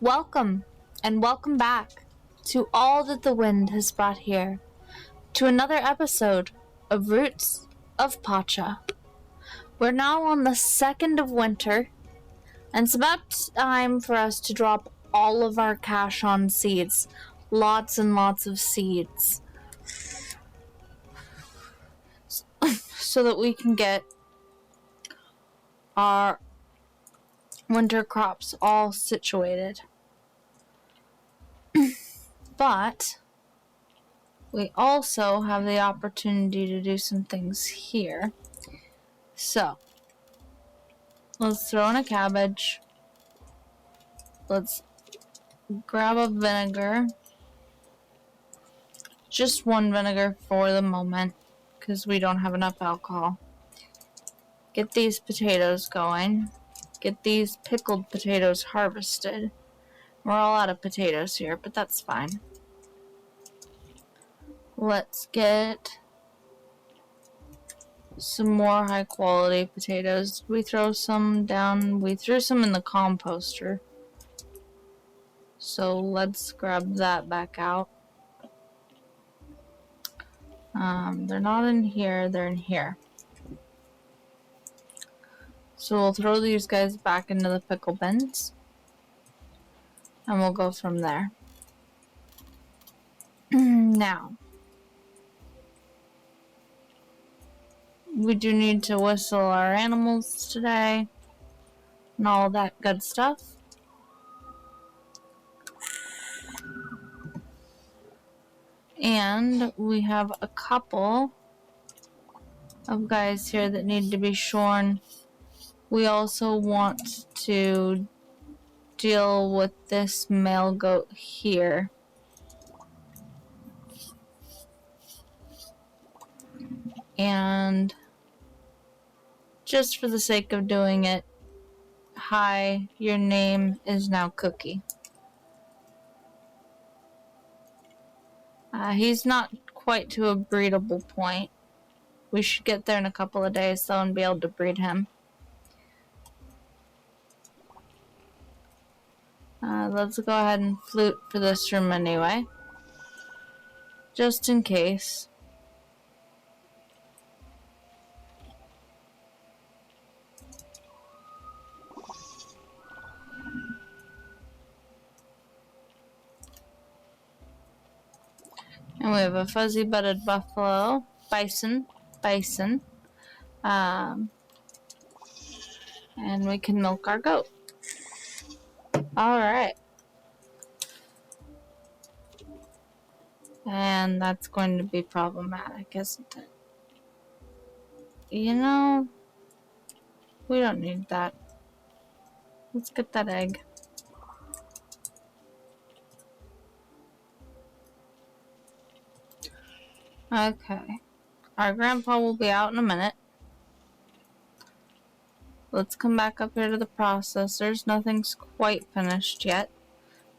Welcome, and welcome back to all that the wind has brought here, to another episode of Roots of Pacha. We're now on the 2nd of winter, and it's about time for us to drop all of our cash on seeds. Lots and lots of seeds. So that we can get our winter crops all situated. But we also have the opportunity to do some things here. So, let's throw in a cabbage. Let's grab a vinegar. Just one vinegar for the moment, because we don't have enough alcohol. Get these potatoes going. Get these pickled potatoes harvested. We're all out of potatoes here, but that's fine. Let's get some more high quality potatoes. We throw some down. We threw some in the composter. So let's grab that back out. They're not in here, they're in here. So we'll throw these guys back into the pickle bins. And we'll go from there. Now, we do need to whistle our animals today. And all that good stuff. And we have a couple of guys here that need to be shorn. We also want to deal with this male goat here. And just for the sake of doing it, hi, your name is now Cookie. He's not quite to a breedable point. We should get there in a couple of days though and be able to breed him. Let's go ahead and flute for this room anyway. Just in case. And we have a fuzzy-butted buffalo, bison. And we can milk our goat. Alright. And that's going to be problematic, isn't it? You know, we don't need that. Let's get that egg. Okay. Our grandpa will be out in a minute. Let's come back up here to the processors. Nothing's quite finished yet,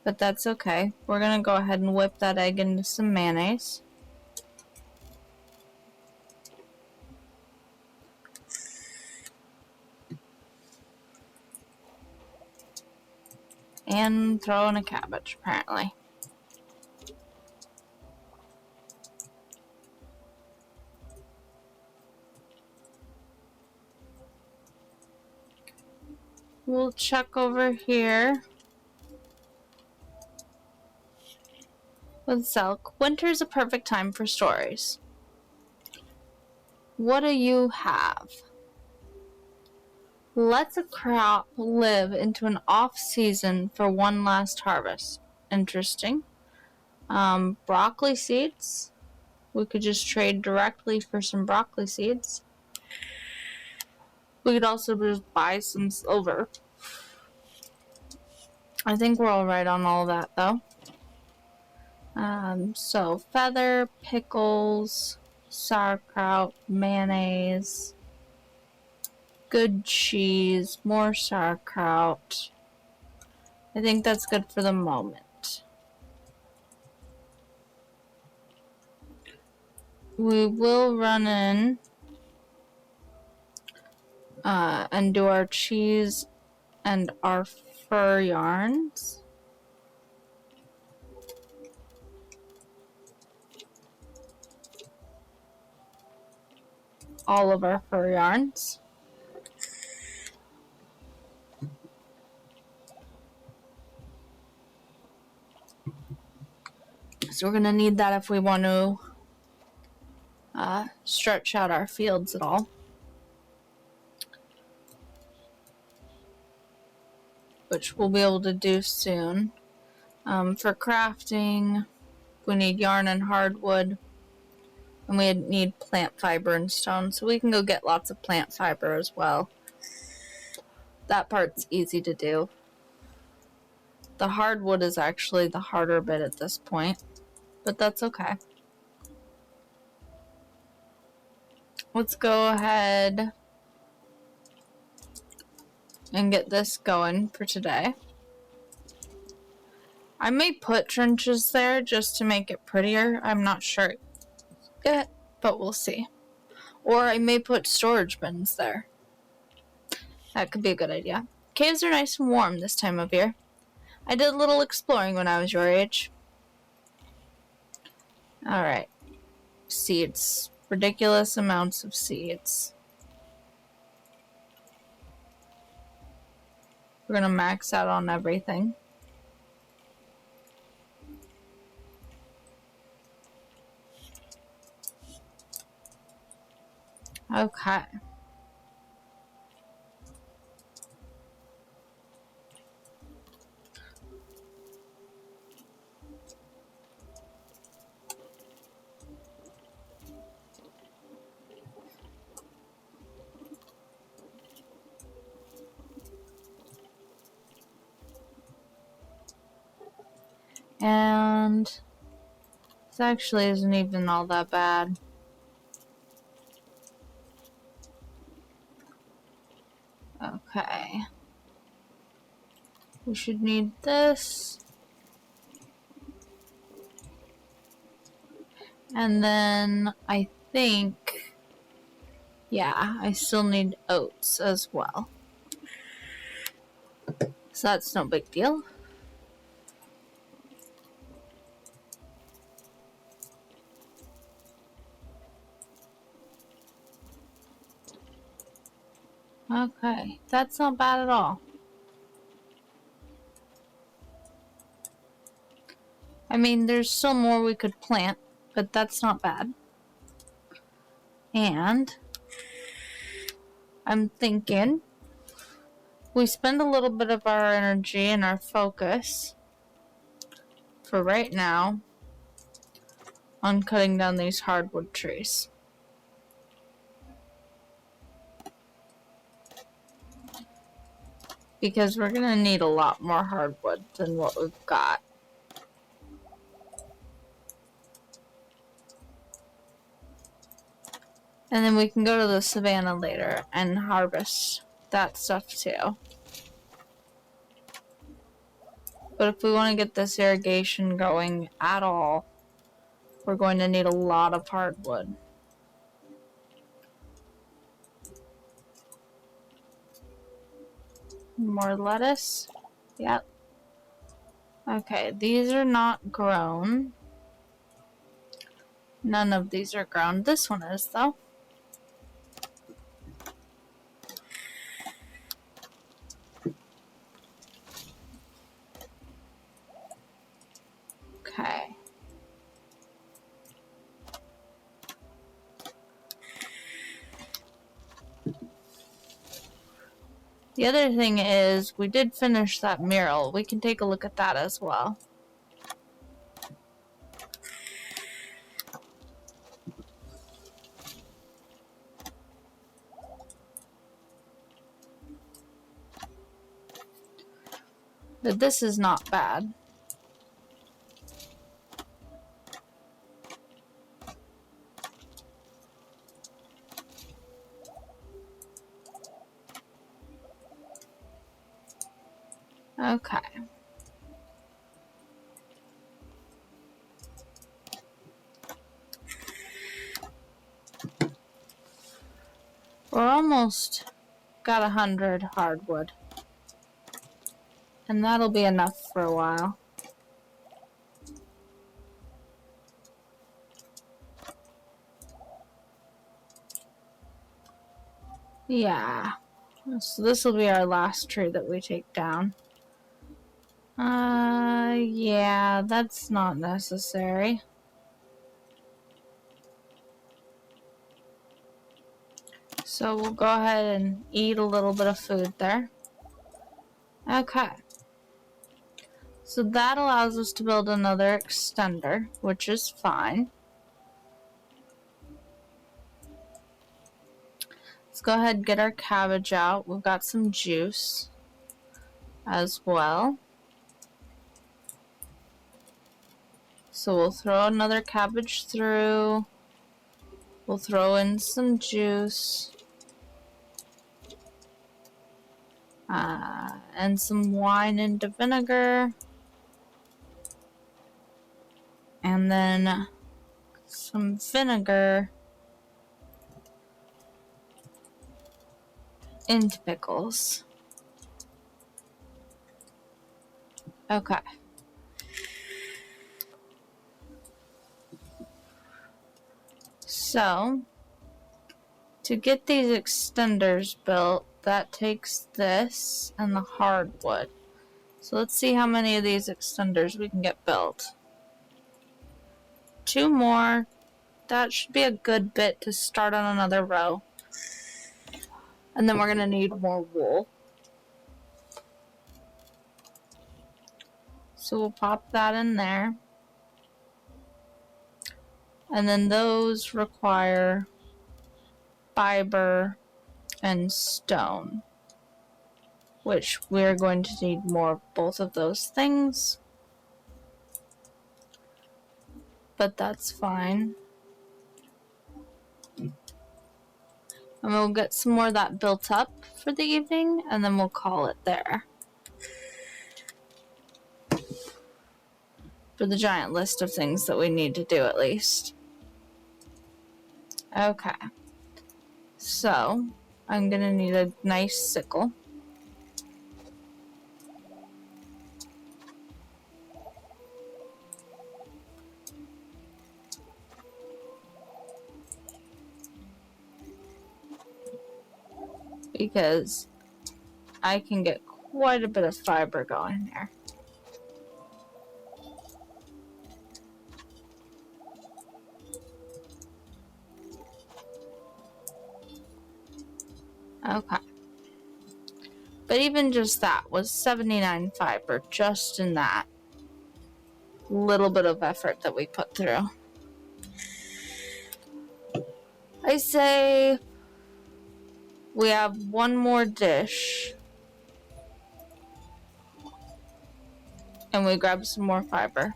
but that's okay. We're going to go ahead and whip that egg into some mayonnaise. And throw in a cabbage, apparently. We'll check over here with Zelk. Winter's a perfect time for stories. What do you have? Lets a crop live into an off-season for one last harvest. Interesting. Broccoli seeds. We could just trade directly for some broccoli seeds. We could also just buy some silver. I think we're all right on all that, though. So, feather, pickles, sauerkraut, mayonnaise, good cheese, more sauerkraut. I think that's good for the moment. We will run in and do our cheese and our fur yarns. all of our fur yarns. So we're going to need that if we want to stretch out our fields at all. Which we'll be able to do soon. For crafting, we need yarn and hardwood. And we need plant fiber and stone. So we can go get lots of plant fiber as well. That part's easy to do. The hardwood is actually the harder bit at this point. But that's okay. Let's go ahead and get this going for today. I may put trenches there just to make it prettier. I'm not sure yet, but we'll see. Or I may put storage bins there. That could be a good idea. Caves are nice and warm this time of year. I did a little exploring when I was your age. Alright. Seeds. Ridiculous amounts of seeds. We're going to max out on everything. Okay. And this actually isn't even all that bad. Okay. We should need this. And then I think, yeah, I still need oats as well. So that's no big deal. Okay, that's not bad at all. I mean, there's still more we could plant, but that's not bad. And I'm thinking we spend a little bit of our energy and our focus for right now on cutting down these hardwood trees. Because we're going to need a lot more hardwood than what we've got. And then we can go to the savannah later and harvest that stuff too. But if we want to get this irrigation going at all, we're going to need a lot of hardwood. More lettuce. Yep. Okay, these are not grown. None of these are grown. This one is, though. Okay. The other thing is, we did finish that mural. We can take a look at that as well. But this is not bad. Okay. We're almost got 100 hardwood. And that'll be enough for a while. Yeah. So this will be our last tree that we take down. Yeah, that's not necessary. So we'll go ahead and eat a little bit of food there. Okay. So that allows us to build another extender, which is fine. Let's go ahead and get our cabbage out. We've got some juice as well. So we'll throw another cabbage through. We'll throw in some juice. And some wine into vinegar. And then some vinegar into pickles. Okay. So, to get these extenders built, that takes this and the hardwood. So let's see how many of these extenders we can get built. 2 more. That should be a good bit to start on another row. And then we're going to need more wool. So we'll pop that in there. And then those require fiber and stone, which we're going to need more of both of those things. But that's fine. And we'll get some more of that built up for the evening, and then we'll call it there. For the giant list of things that we need to do, at least. Okay. So, I'm going to need a nice sickle. Because I can get quite a bit of fiber going there. Okay. But even just that was 79 fiber, just in that little bit of effort that we put through. I say we have one more dish. And we grab some more fiber.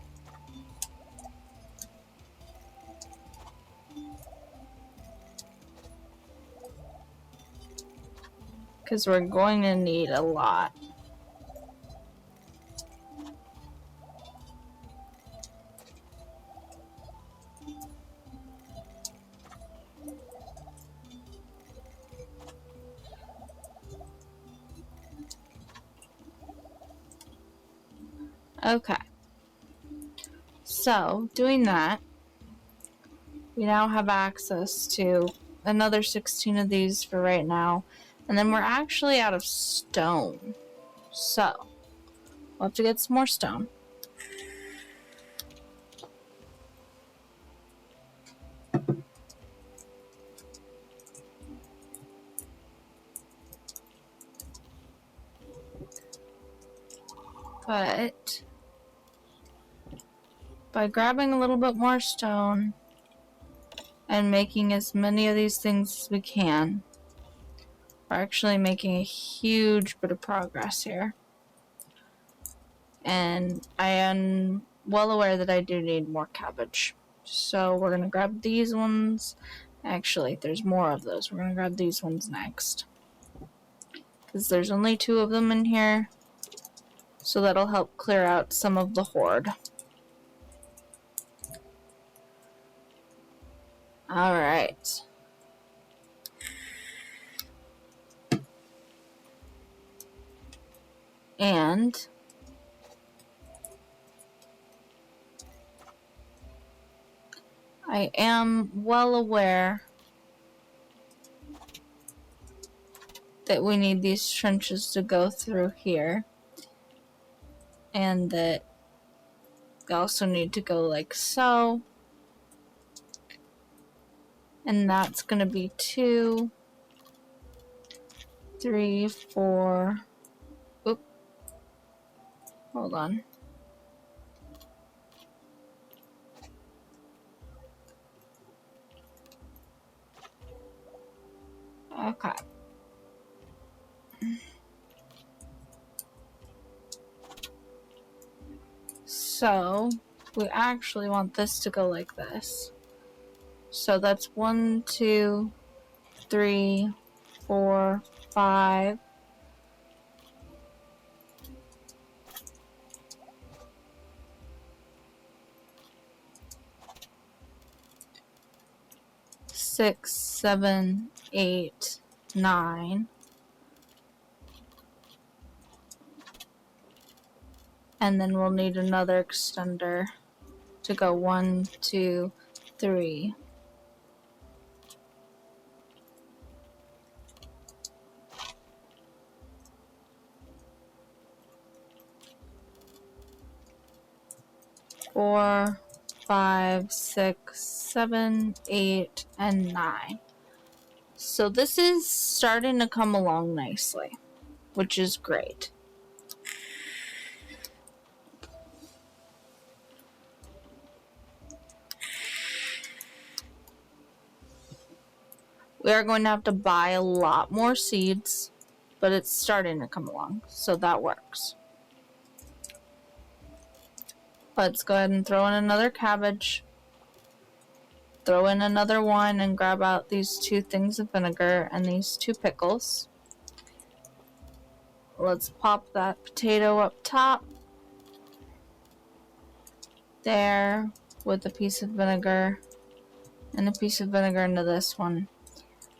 Because we're going to need a lot. Okay. So, doing that, we now have access to another 16 of these for right now. And then we're actually out of stone. So, we'll have to get some more stone. But by grabbing a little bit more stone and making as many of these things as we can, we're actually making a huge bit of progress here. And I am well aware that I do need more cabbage. So we're going to grab these ones. Actually, there's more of those. We're going to grab these ones next. Because there's only 2 of them in here. So that'll help clear out some of the horde. Alright. And I am well aware that we need these trenches to go through here. And that we also need to go like so. And that's going to be 2, 3, 4. Oop. Hold on. Okay. So we actually want this to go like this. So that's 1, 2, 3, 4, 5. Six, 7, 8, 9. And then we'll need another extender to go 1, 2, 3. Four, 5, 6, 7, 8, and 9. So this is starting to come along nicely, which is great. We are going to have to buy a lot more seeds, but it's starting to come along, so that works. Let's go ahead and throw in another cabbage. Throw in another one and grab out these 2 things of vinegar and these 2 pickles. Let's pop that potato up top. There, with a piece of vinegar and a piece of vinegar into this one.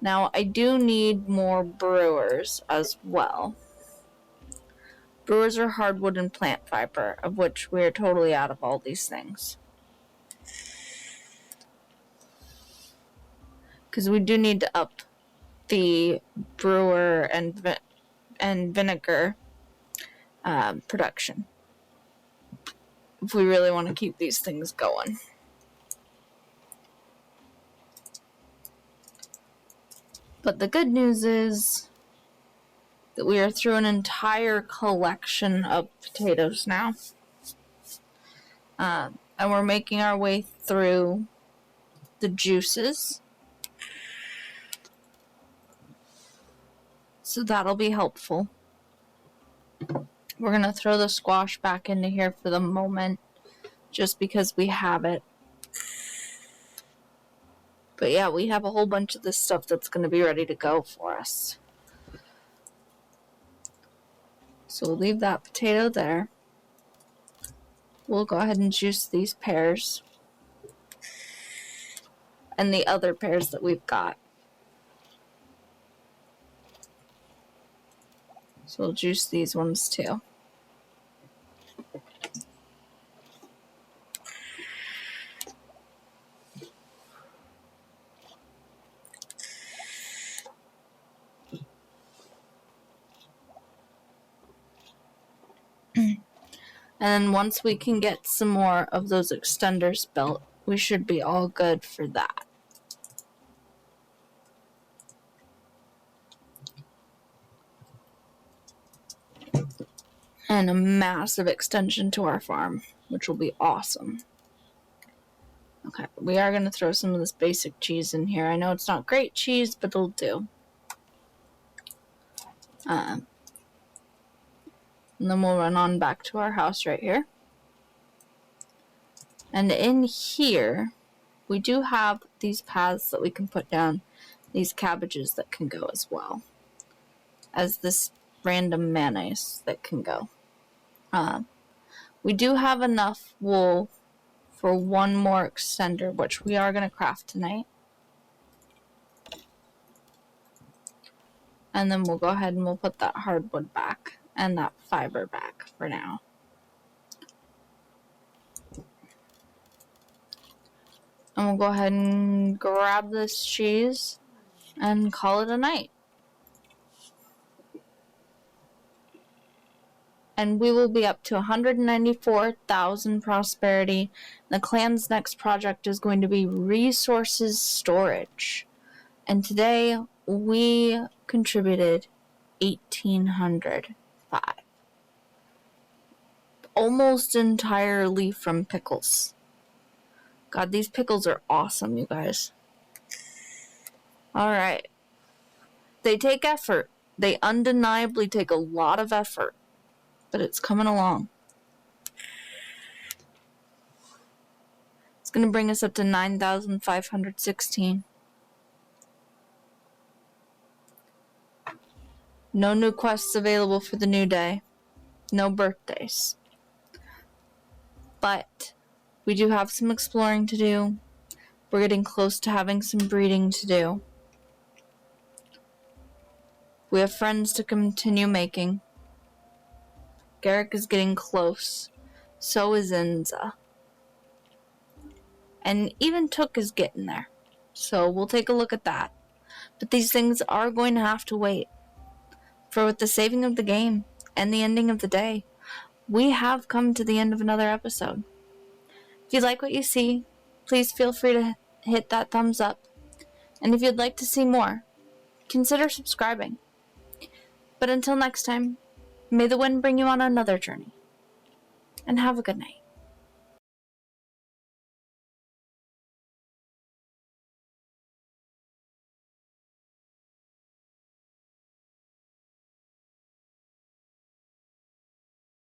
Now, I do need more brewers as well. Brewers are hardwood and plant fiber, of which we are totally out of all these things. Because we do need to up the brewer and vinegar production if we really want to keep these things going. But the good news is that we are through an entire collection of potatoes now. And we're making our way through the juices. So that'll be helpful. We're going to throw the squash back into here for the moment, just because we have it. But yeah, we have a whole bunch of this stuff that's going to be ready to go for us. So we'll leave that potato there. We'll go ahead and juice these pears. And the other pears that we've got. So we'll juice these ones too. And then once we can get some more of those extenders built, we should be all good for that. And a massive extension to our farm, which will be awesome. Okay, we are going to throw some of this basic cheese in here. I know it's not great cheese, but it'll do. And then we'll run on back to our house right here. And in here, we do have these paths that we can put down, these cabbages that can go as well as this random mayonnaise that can go. We do have enough wool for one more extender, which we are going to craft tonight. And then we'll go ahead and we'll put that hardwood back and that fiber back for now. And we'll go ahead and grab this cheese and call it a night. and we will be up to 194,000 prosperity. The clan's next project is going to be resources storage. And today we contributed 1,805. Almost entirely from pickles. God, these pickles are awesome, you guys. Alright. They take effort. They undeniably take a lot of effort. But it's coming along. It's going to bring us up to 9,516. No new quests available for the new day. No birthdays. But we do have some exploring to do. We're getting close to having some breeding to do. We have friends to continue making. Garrick is getting close. So is Enza. And even Took is getting there. So we'll take a look at that. But these things are going to have to wait. For with the saving of the game and the ending of the day, we have come to the end of another episode. If you like what you see, please feel free to hit that thumbs up. And if you'd like to see more, consider subscribing. But until next time, may the wind bring you on another journey. And have a good night.